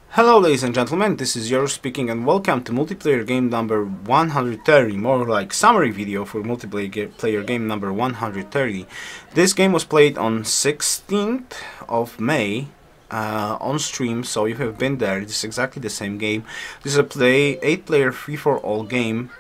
Hello ladies and gentlemen, this is Yoruus speaking and welcome to multiplayer game number 130, more like summary video for multiplayer game number 130. This game was played on 16th of May on stream, so if you have been there, this is exactly the same game. This is a 8-player free-for-all game.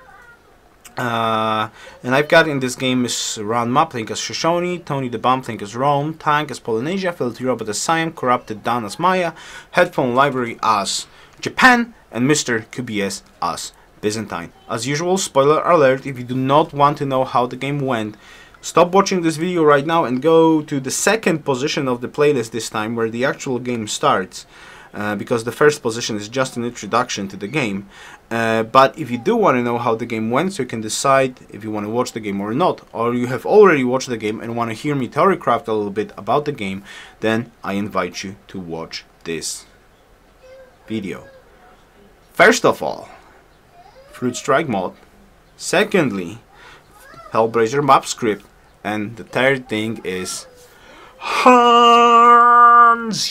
And I've got in this game is Run Map Link as Shoshone, Tony the Bomb Link as Rome, Tank as Polynesia, Filthy Robot as Siam, Corrupted Dan as Maya, Headphone Library as Japan, and Mr. QBS as Byzantine. As usual, spoiler alert, if you do not want to know how the game went, stop watching this video right now and go to the second position of the playlist this time, where the actual game starts. Because the first position is just an introduction to the game. But if you do want to know how the game went, so you can decide if you want to watch the game or not, or you have already watched the game and want to hear me theorycraft a little bit about the game, then I invite you to watch this video. First of all, Fruitstrike mod. Secondly, Hellbrazer map script. And the third thing is Huns!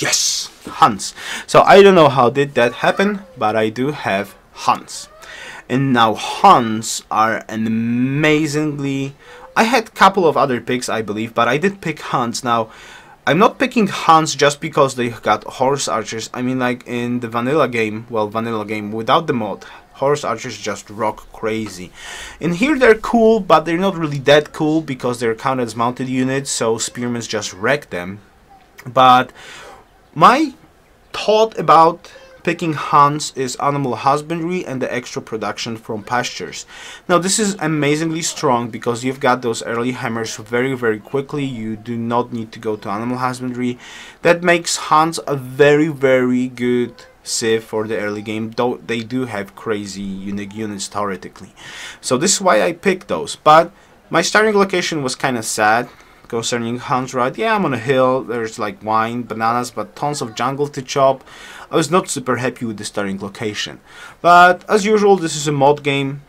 Yes! Huns. So I don't know how did that happen, but I do have Huns. And now Huns are an amazingly... I had a couple of other picks, I believe, but I did pick Huns. Now, I'm not picking Huns just because they got horse archers. I mean, like in the vanilla game, without the mod, horse archers just rock crazy. In here they're cool, but they're not really that cool because they're counted as mounted units, so spearmen just wreck them. But my thought about picking Huns is animal husbandry and the extra production from pastures. Now this is amazingly strong because you've got those early hammers very quickly. You do not need to go to animal husbandry. That makes Huns a very good civ for the early game, though they do have crazy unique units theoretically. So this is why I picked those. But my starting location was kind of sad concerning Huns, right? Yeah, I'm on a hill, there's like wine, bananas, but tons of jungle to chop. I was not super happy with the starting location. But as usual, this is a mod game,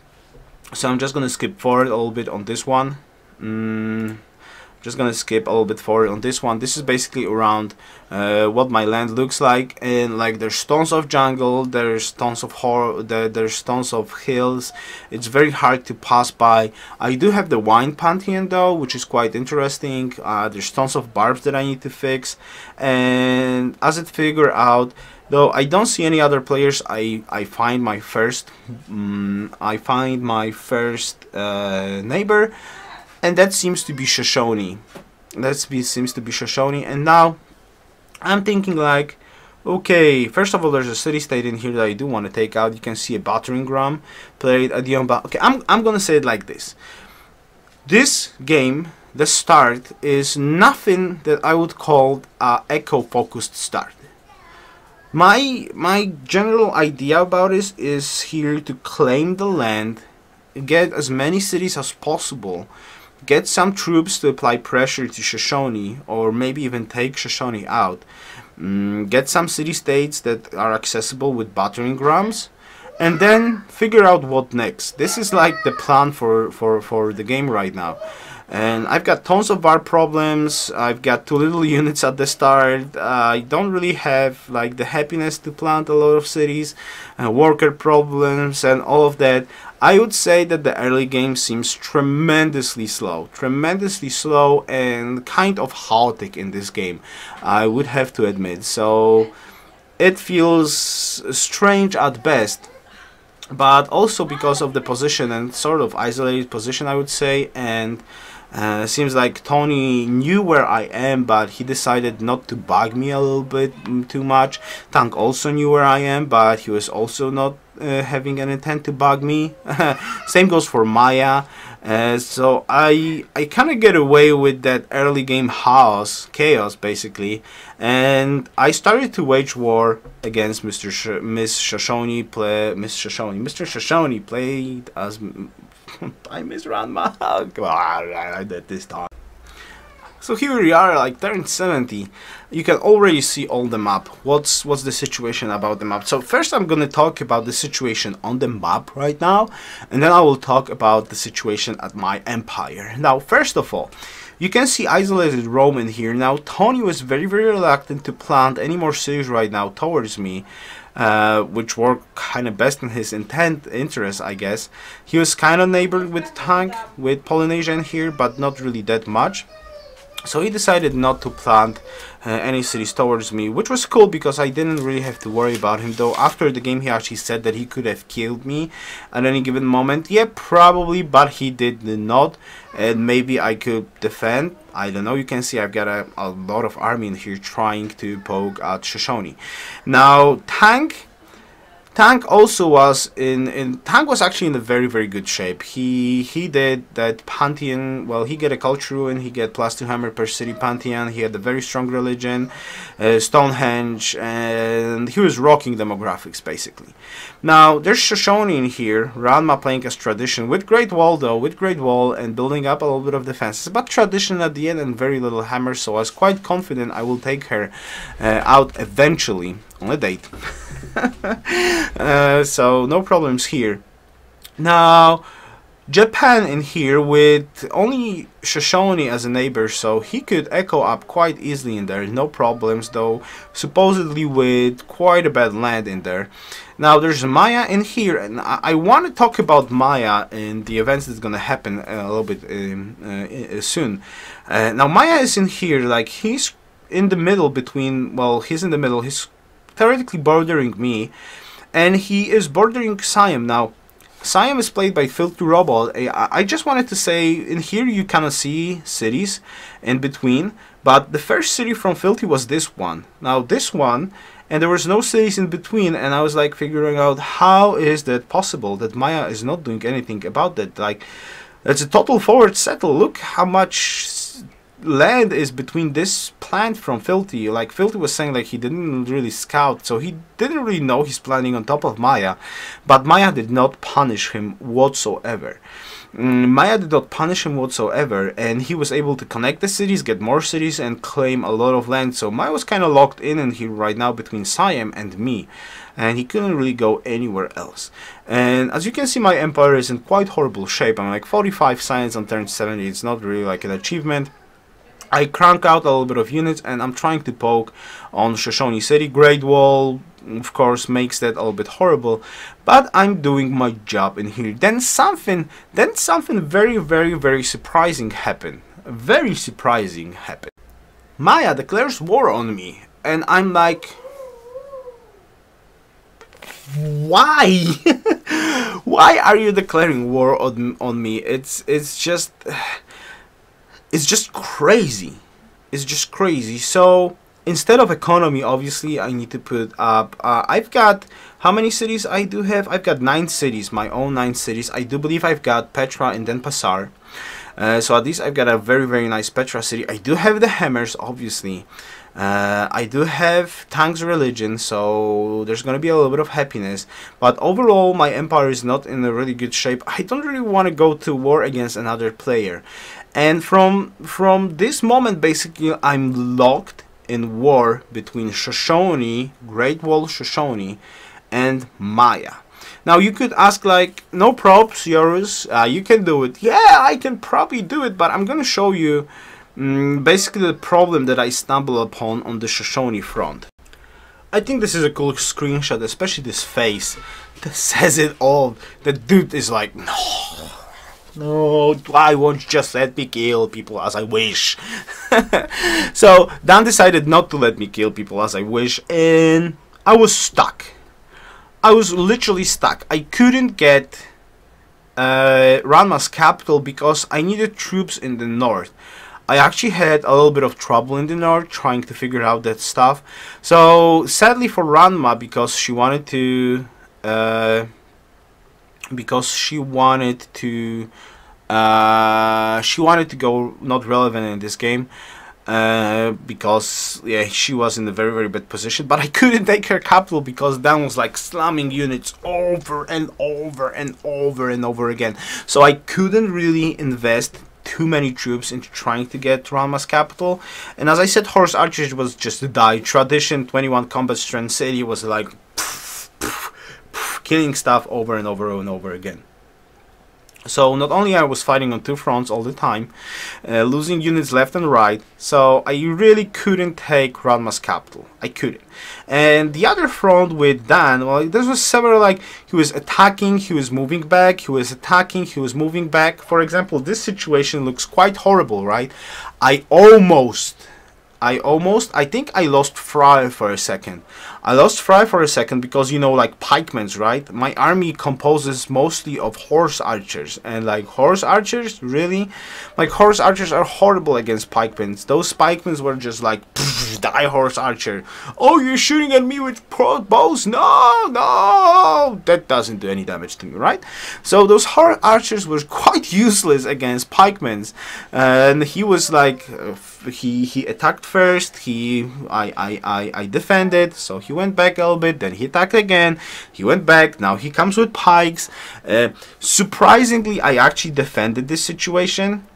so I'm just gonna skip forward a little bit on this one. Just gonna skip a little bit forward on this one. This is basically around what my land looks like, and like there's tons of jungle, there's tons of there's tons of hills. It's very hard to pass by. I do have the wine pantheon though, which is quite interesting. There's tons of barbs that I need to fix, and as it figure out, though I don't see any other players, I find my first neighbor. And that seems to be Shoshone. And now I'm thinking like, okay, first of all, there's a city-state in here that I do want to take out. You can see a battering ram played at the okay, I'm gonna say it like this. This game, the start, is nothing that I would call a eco-focused start. My general idea about it is here to claim the land, get as many cities as possible, get some troops to apply pressure to Shoshone, or maybe even take Shoshone out, get some city-states that are accessible with battering rams, and then figure out what next. This is like the plan for the game right now. And I've got tons of bar problems, I've got too little units at the start, I don't really have like the happiness to plant a lot of cities, worker problems and all of that. I would say that the early game seems tremendously slow and kind of chaotic in this game, I would have to admit. So it feels strange at best. But also because of the position and sort of isolated position, I would say, and seems like Tony knew where I am, but he decided not to bug me a little bit too much. Tank also knew where I am, but he was also not having an intent to bug me. Same goes for Maya. So I kind of get away with that early game chaos basically, and I started to wage war against Mr. Shoshone played as I misran my I did this time. So here we are, like turn 70. You can already see all the map. What's the situation about the map? So first I'm gonna talk about the situation on the map right now, and then I will talk about the situation at my empire. Now, first of all, you can see isolated Rome in here. Now, Tony was very reluctant to plant any more cities right now towards me. which worked kind of best in his interest, I guess. He was kind of neighbored with tank, with Polynesian here, but not really that much. So he decided not to plant any cities towards me, which was cool because I didn't really have to worry about him. Though after the game he actually said that he could have killed me at any given moment. Yeah, probably, but he did not. And maybe I could defend. I don't know. You can see I've got a lot of army in here trying to poke at Shoshone. Now, Tank also was Tank was actually in a very good shape. He did that Pantheon. Well, he get a culture ruin. He get +2 hammer per city Pantheon. He had a very strong religion, Stonehenge, and he was rocking demographics basically. Now there's Shoshone in here. Ranma playing as tradition with Great Wall though, with Great Wall and building up a little bit of defenses, but tradition at the end and very little hammer. So I was quite confident I will take her out eventually on a date. So no problems here. Now Japan in here with only Shoshone as a neighbor, so he could echo up quite easily in there, no problems, though supposedly with quite a bad land in there. Now there's Maya in here, and I want to talk about Maya in the events that's gonna happen a little bit soon. Now Maya is in here, like he's in the middle between, well, he's in the middle, he's theoretically bordering me, and he is bordering Siam. Now Siam is played by Filthy Robot. I just wanted to say, in here you kind of see cities in between, but the first city from Filthy was this one. Now this one, and there was no cities in between, and I was like figuring out how is that possible that Maya is not doing anything about that. Like, it's a total forward settle. Look how much land is between this plant from Filthy. Like Filthy was saying, like he didn't really scout, so he didn't really know he's planning on top of Maya, but Maya did not punish him whatsoever. Maya did not punish him whatsoever, and he was able to connect the cities, get more cities, and claim a lot of land. So Maya was kind of locked in here right now between Siam and me, and he couldn't really go anywhere else. And as you can see, my empire is in quite horrible shape. I'm like 45 science on turn 70. It's not really like an achievement. I crank out a little bit of units, and I'm trying to poke on Shoshone City. Great Wall, of course, makes that a little bit horrible, but I'm doing my job in here. Then something very surprising happened. Very surprising happened. Maya declares war on me, and I'm like, why? Why are you declaring war on me? It's just crazy. It's just crazy. So instead of economy, obviously I need to put up I've got, how many cities I do have? I've got 9 cities, my own 9 cities. I do believe I've got Petra and then Pasar. So at least I've got a very nice Petra city. I do have the hammers, obviously. I do have Tank's religion, so there's gonna be a little bit of happiness. But overall, my empire is not in a really good shape. I don't really want to go to war against another player. And from this moment, basically, I'm locked in war between Shoshone, Great Wall Shoshone, and Maya. Now you could ask, like, no props, Yoruus, you can do it. Yeah, I can probably do it, but I'm gonna show you basically the problem that I stumble upon on the Shoshone front. I think this is a cool screenshot, especially this face that says it all. The dude is like, no, I won't just let me kill people as I wish. So Dan decided not to let me kill people as I wish, and I was stuck. I was literally stuck. I couldn't get Ranma's capital because I needed troops in the north. I actually had a little bit of trouble in the north trying to figure out that stuff. So sadly for Ranma, because she wanted to go not relevant in this game, because yeah, she was in a very bad position, but I couldn't take her capital because Dan was like slamming units over and over and over and over again. So I couldn't really invest too many troops into trying to get Ranma's capital. And as I said, horse archery was just to die. Tradition 21 combat strength city was like killing stuff over and over and over again. So not only I was fighting on two fronts all the time, losing units left and right, so I really couldn't take Ranma's capital. I couldn't. And the other front with Dan, well, there was several, like, he was attacking, he was moving back, he was attacking, he was moving back. For example, this situation looks quite horrible, right? I think I lost Fry for a second. I lost Fry for a second because, you know, like pikemen's, right? My army composes mostly of horse archers. And like horse archers, really? Like horse archers are horrible against pikemen. Those pikemen were just like, die horse archer. Oh, you're shooting at me with crossbows? No, no! That doesn't do any damage to me, right? So those horse archers were quite useless against pikemen. And he was like, he attacked first, I defended, so he went back a little bit, then he attacked again, he went back, now he comes with pikes. Surprisingly, I actually defended this situation.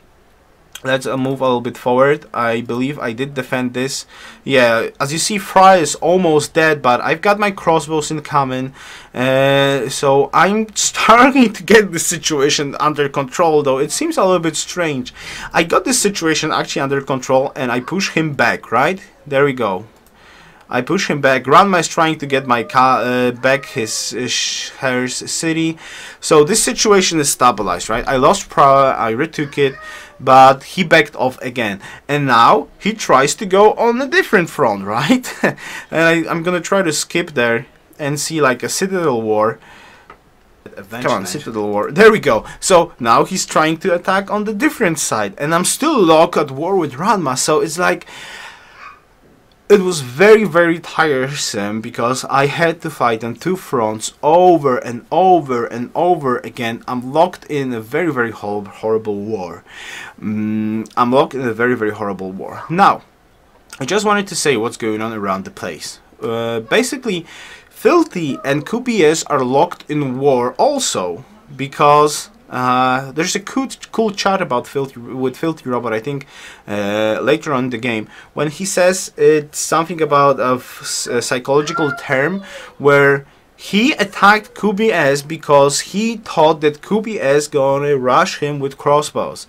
Let's move a little bit forward. I believe I did defend this. Yeah, as you see, Fry is almost dead, but I've got my crossbows in common. So I'm starting to get this situation under control, though it seems a little bit strange. I got this situation actually under control, and I push him back, right? There we go. I push him back. Ranma is trying to get my back his city. So this situation is stabilized, right? I lost power, I retook it, but he backed off again. And now he tries to go on a different front, right? And I'm gonna try to skip there and see like a Citadel War. Come on, Citadel War. There we go. So now he's trying to attack on the different side. And I'm still locked at war with Ranma. So it's like, it was very, very tiresome because I had to fight on two fronts over and over and over again. I'm locked in a very, very horrible war. I'm locked in a very, very horrible war. Now, I just wanted to say what's going on around the place. Basically, Filthy and QPS are locked in war also because there's a cool chat about Filthy Robot, I think, later on in the game, when he says it's something about a psychological term where he attacked QBS because he thought that QBS gonna rush him with crossbows.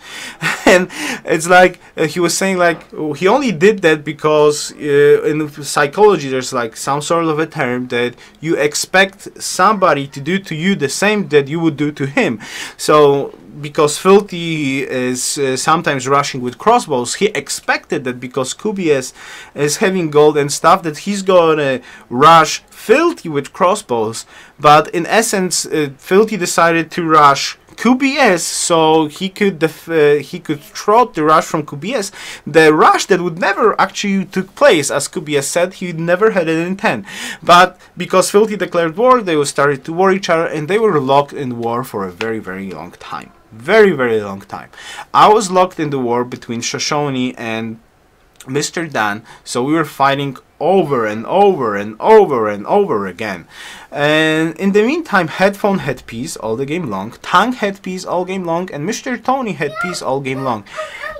And it's like he was saying like he only did that because in psychology there's like some sort of a term that you expect somebody to do to you the same that you would do to him. So because Filthy is sometimes rushing with crossbows, he expected that because QBS is having gold and stuff that he's gonna rush Filthy with crossbows. But in essence, Filthy decided to rush QBS so he could thwart the rush from QBS, the rush that would never actually took place, as QBS said he never had an intent. But because Filthy declared war, they started to war each other, and they were locked in war for a very, very long time. Very, very long time. I was locked in the war between Shoshone and Mr. Dan, so we were fighting over and over and over and over again. And in the meantime, Headphone had peace all the game long, Tank had peace all game long, and Mr. Tony had peace all game long.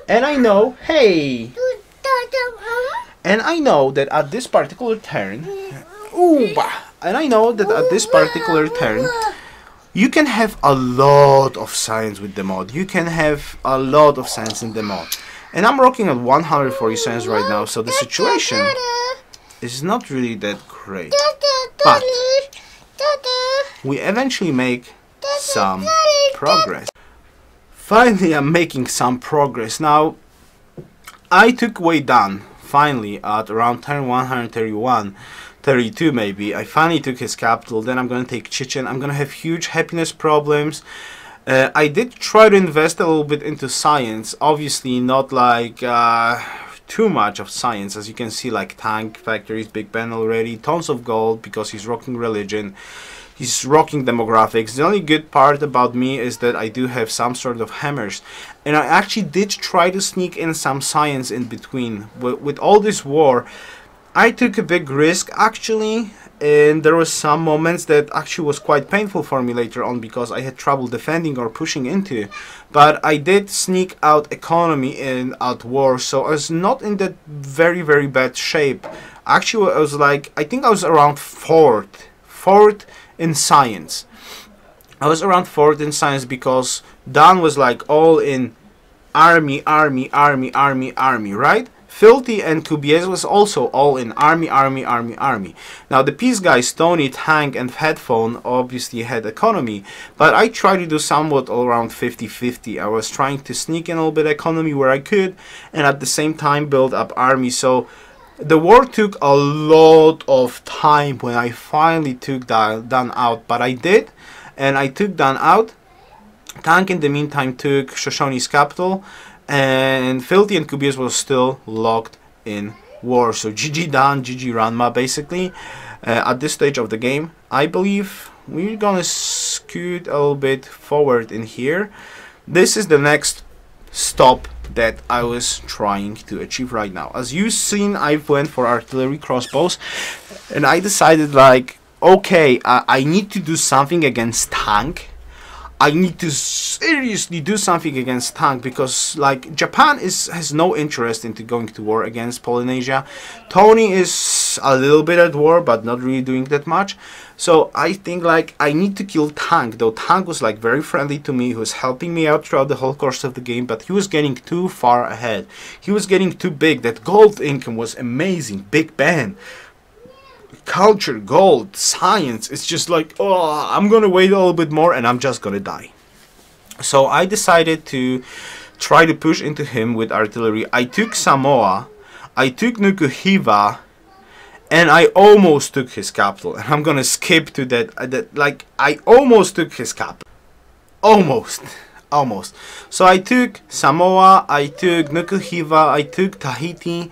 And I know, hey, and I know that at this particular turn, you can have a lot of science with the mod. You can have a lot of science in the mod. And I'm rocking at 140 science right now, so the situation is not really that great. But we eventually make some progress. Finally, I'm making some progress. Now, I took Wei Dan, finally, at around turn 131. 32 maybe. I finally took his capital. Then I'm going to take Chichen. I'm going to have huge happiness problems. I did try to invest a little bit into science. Obviously not like too much of science. As you can see, like tank factories, Big Ben already. Tons of gold because he's rocking religion. He's rocking demographics. The only good part about me is that I do have some sort of hammers. And I actually did try to sneak in some science in between. With all this war, I took a big risk actually, and there were some moments that actually was quite painful for me later on because I had trouble defending or pushing into. But I did sneak out economy in at war, so I was not in that very, very bad shape. Actually, I was like, I think I was around fourth in science. I was around 14 science because Dan was like all in army, right? Filthy and Kubiez was also all in army. Now the peace guys, Tony, Tank and Headphone obviously had economy, but I tried to do somewhat all around 50-50. I was trying to sneak in a little bit economy where I could, and at the same time build up army. So the war took a lot of time when I finally took Dan out, but I did, and I took Dan out. Tank in the meantime took Shoshone's capital, and Filthy and Kubius was still locked in war. So GG Dan, GG Ranma basically. At this stage of the game, I believe we're gonna scoot a little bit forward in here. This is the next stop that I was trying to achieve right now. As you've seen, I went for artillery crossbows, and I decided like, okay, I need to do something against Tank. I need to seriously do something against Tank, because like Japan has no interest into going to war against Polynesia. Tony is a little bit at war, but not really doing that much. So I think like I need to kill Tank, though Tank was like very friendly to me, he was helping me out throughout the whole course of the game, but he was getting too far ahead. He was getting too big. That gold income was amazing. Big Ben, culture, gold, science. It's just like, oh, I'm gonna wait a little bit more and I'm just gonna die. So I decided to try to push into him with artillery. I took Samoa, I took Nukuhiva, and I almost took his capital. And I'm gonna skip to that. Like, I almost took his capital. Almost. So I took Samoa, I took Nukuhiva, I took Tahiti.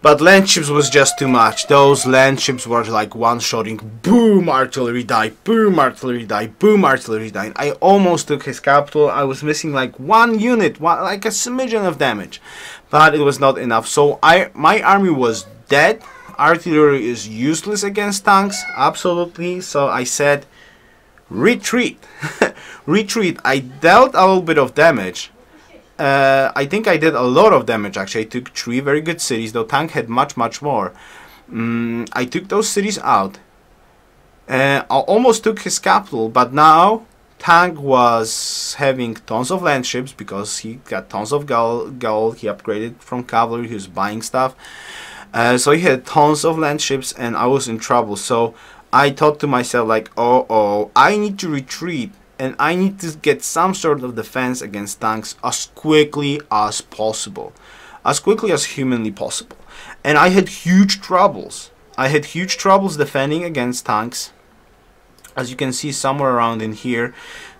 But land ships was just too much. Those land ships were like one-shotting. Boom, artillery die. Boom, artillery die. Boom, artillery die. I almost took his capital. I was missing like one unit, like a smidgen of damage. But it was not enough. So my army was dead. Artillery is useless against tanks. Absolutely. So I said, retreat. Retreat. I dealt a little bit of damage. I think I did a lot of damage actually. I took 3 very good cities, though Tank had much more. I took those cities out. I almost took his capital, but now Tank was having tons of land ships because he got tons of gold. He upgraded from cavalry, he was buying stuff. So he had tons of land ships and I was in trouble. So I thought to myself like, oh, I need to retreat. And I need to get some sort of defense against tanks as quickly as possible. As quickly as humanly possible. And I had huge troubles. I had huge troubles defending against tanks. As you can see somewhere around in here.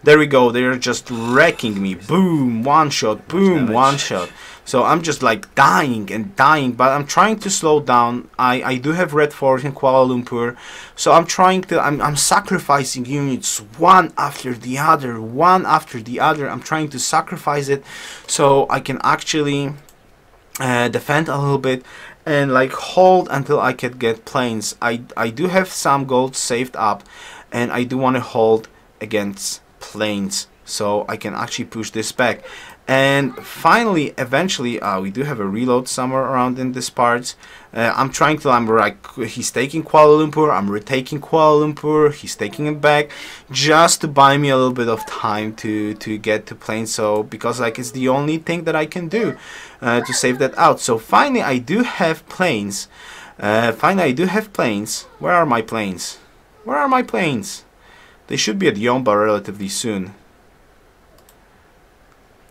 There we go. They're just wrecking me. Boom, one shot. Boom, one shot. So I'm just like dying and dying, but I'm trying to slow down. I do have Red Fort in Kuala Lumpur, so I'm trying to, I'm sacrificing units one after the other. I'm trying to sacrifice it so I can actually defend a little bit and like hold until I can get planes. I do have some gold saved up and I do want to hold against planes so I can actually push this back. And finally, eventually, we do have a reload somewhere around in this part. I'm trying to, I'm like, he's taking Kuala Lumpur, I'm retaking Kuala Lumpur, he's taking it back, just to buy me a little bit of time to get to planes. So, because like it's the only thing that I can do to save that out. So finally, I do have planes. Where are my planes? Where are my planes? They should be at Yomba relatively soon.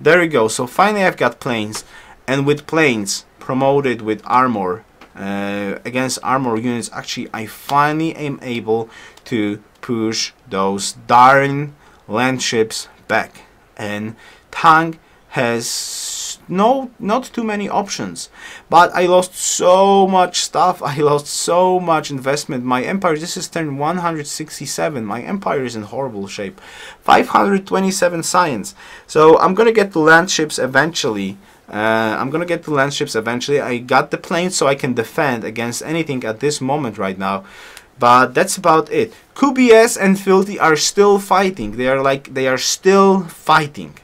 There we go. So finally I've got planes, and with planes promoted with armor against armor units, actually I finally am able to push those darn land ships back, and Tang has not too many options. But I lost so much stuff, I lost so much investment. My empire, this is turn 167, my empire is in horrible shape. 527 science. So I'm gonna get the land ships eventually. I got the planes so I can defend against anything at this moment right now. But that's about it. QBS and Filthy are still fighting. They are still fighting.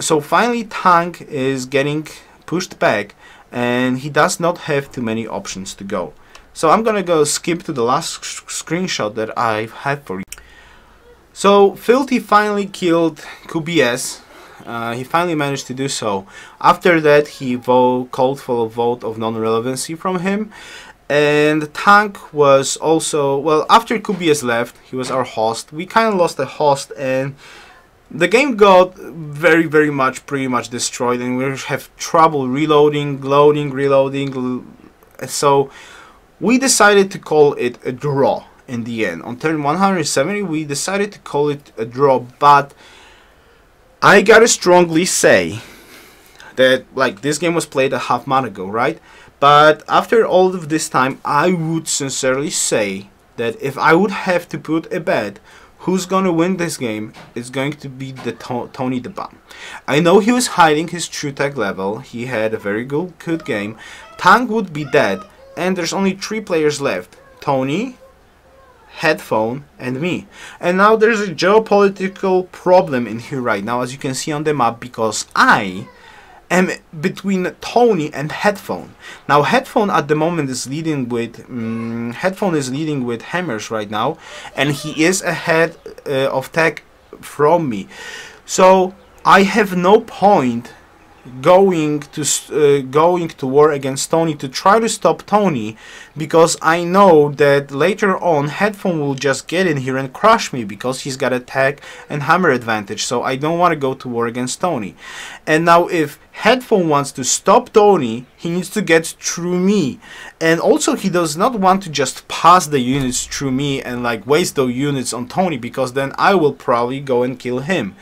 So finally Tank is getting pushed back and he does not have too many options to go. So I'm gonna go skip to the last screenshot that I've had for you. So Filthy finally killed QBS. He finally managed to do so. After that, he called for a vote of non-relevancy from him. And Tank was also, well, after QBS left, he was our host. We kind of lost the host, and the game got very much, pretty much destroyed, and we have trouble reloading, loading, reloading. So we decided to call it a draw in the end. On turn 170, we decided to call it a draw, but I gotta strongly say that, like, this game was played a half month ago, right? But after all of this time, I would sincerely say that if I would have to put a bet who's gonna win this game, it's going to be the Tony the Bomb. I know he was hiding his true tech level. He had a very good game. Tank would be dead, and there's only 3 players left: Tony, Headphone, and me. And now there's a geopolitical problem in here right now, as you can see on the map, because I am between Tony and Headphone. Now Headphone at the moment is leading with hammers right now, and he is ahead of tech from me. So I have no point going to war against Tony to try to stop Tony, because I know that later on Headphone will just get in here and crush me because he's got attack and hammer advantage. So I don't want to go to war against Tony. And now if Headphone wants to stop Tony, he needs to get through me, and also he does not want to just pass the units through me and like waste those units on Tony, because then I will probably go and kill him.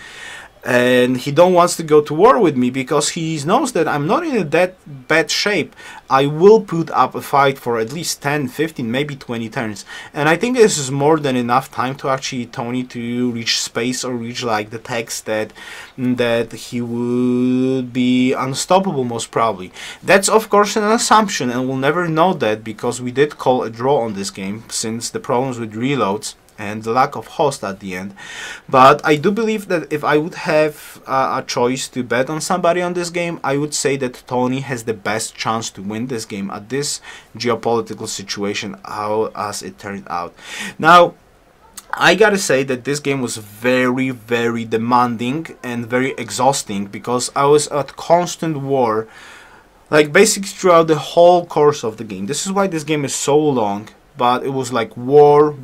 And he don't wants to go to war with me because he knows that I'm not in that bad shape. I will put up a fight for at least 10, 15, maybe 20 turns. And I think this is more than enough time to actually Tony to reach space or reach like the text that he would be unstoppable most probably. That's of course an assumption, and we'll never know that because we did call a draw on this game since the problems with reloads and the lack of host at the end. But I do believe that if I would have a choice to bet on somebody on this game, I would say that Tony has the best chance to win this game at this geopolitical situation, as it turned out. Now, I gotta say that this game was very demanding and very exhausting, because I was at constant war, like basically throughout the whole course of the game. This is why this game is so long. But it was like war.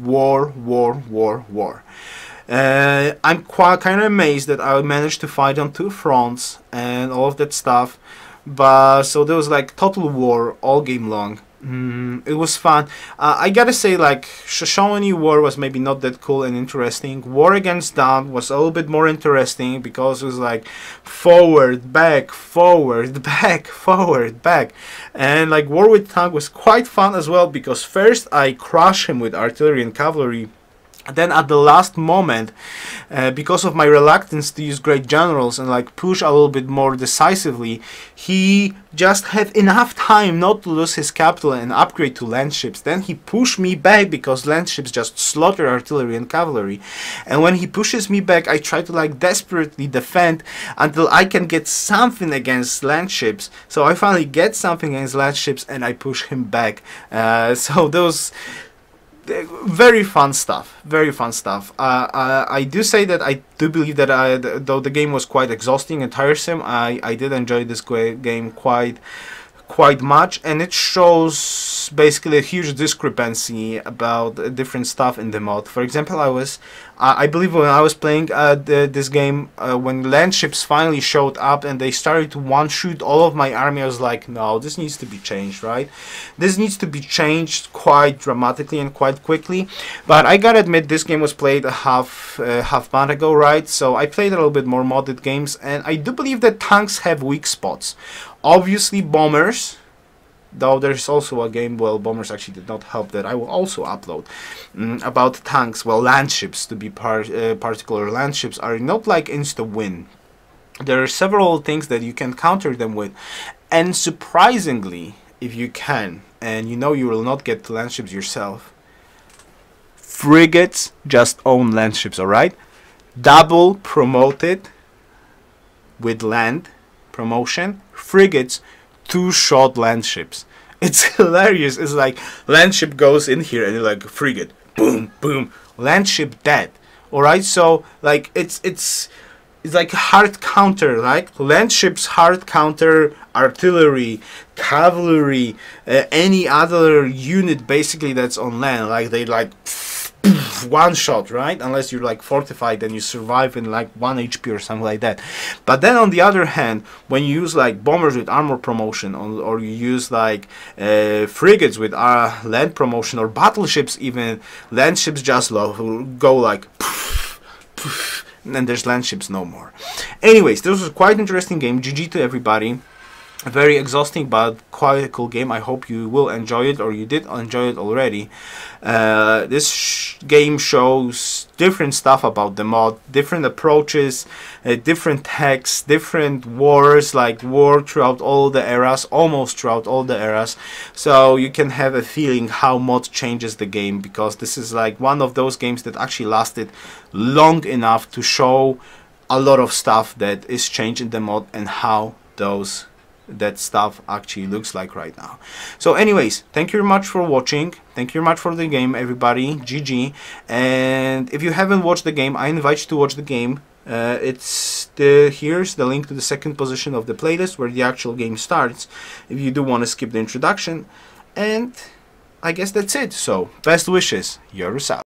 I'm kind of amazed that I managed to fight on 2 fronts and all of that stuff. But so there was like total war all game long. It was fun. I gotta say, like, Shoshone War was maybe not that cool and interesting. War Against Dawn was a little bit more interesting because it was like forward, back, forward, back, forward, back. And like War with Tank was quite fun as well, because first I crush him with artillery and cavalry. Then at the last moment, because of my reluctance to use great generals and like push a little bit more decisively, he just had enough time not to lose his capital and upgrade to land ships. Then he pushed me back because land ships just slaughter artillery and cavalry. And when he pushes me back, I try to like desperately defend until I can get something against land ships. So I finally get something against land ships and I push him back. So those very fun stuff. I do say that I do believe that though the game was quite exhausting and tiresome, I did enjoy this game quite much, and it shows basically a huge discrepancy about different stuff in the mod. For example, I believe when I was playing this game, when land ships finally showed up and they started to one-shoot all of my army, I was like, no, this needs to be changed, right? This needs to be changed quite dramatically and quite quickly. But I gotta admit, this game was played a half month ago, right? So I played a little bit more modded games, and I do believe that tanks have weak spots. Obviously bombers, though there's also a game, well, bombers actually did not help, that I will also upload about tanks. Well, land ships, to be particular, land ships are not like insta-win. There are several things that you can counter them with, and surprisingly, if you can, and you know you will not get to land ships yourself, frigates just own land ships, alright? Double promoted with land promotion, frigates 2-shot land ships. It's hilarious. It's like land ship goes in here and you're like frigate, boom, boom, land ship dead. All right, so like it's like a hard counter, like land ships hard counter artillery, cavalry, any other unit basically that's on land. Like they like one shot, right? Unless you're like fortified and you survive in like 1 HP or something like that. But then on the other hand, when you use like bombers with armor promotion, or you use like frigates with land promotion, or battleships even, land ships just go like poof, poof, and there's land ships no more. Anyways, this was a quite interesting game. GG to everybody. Very exhausting but quite a cool game. I hope you will enjoy it, or you did enjoy it already. This game shows different stuff about the mod, different approaches, different texts, different wars, like war throughout all the eras, almost throughout all the eras. So you can have a feeling how mod changes the game, because this is like one of those games that actually lasted long enough to show a lot of stuff that is changed in the mod and how that stuff actually looks like right now. So anyways, thank you very much for watching. Thank you very much for the game, everybody. GG. And if you haven't watched the game, I invite you to watch the game. Here's the link to the second position of the playlist where the actual game starts, if you do want to skip the introduction. And I guess that's it. So best wishes. Yoruus out.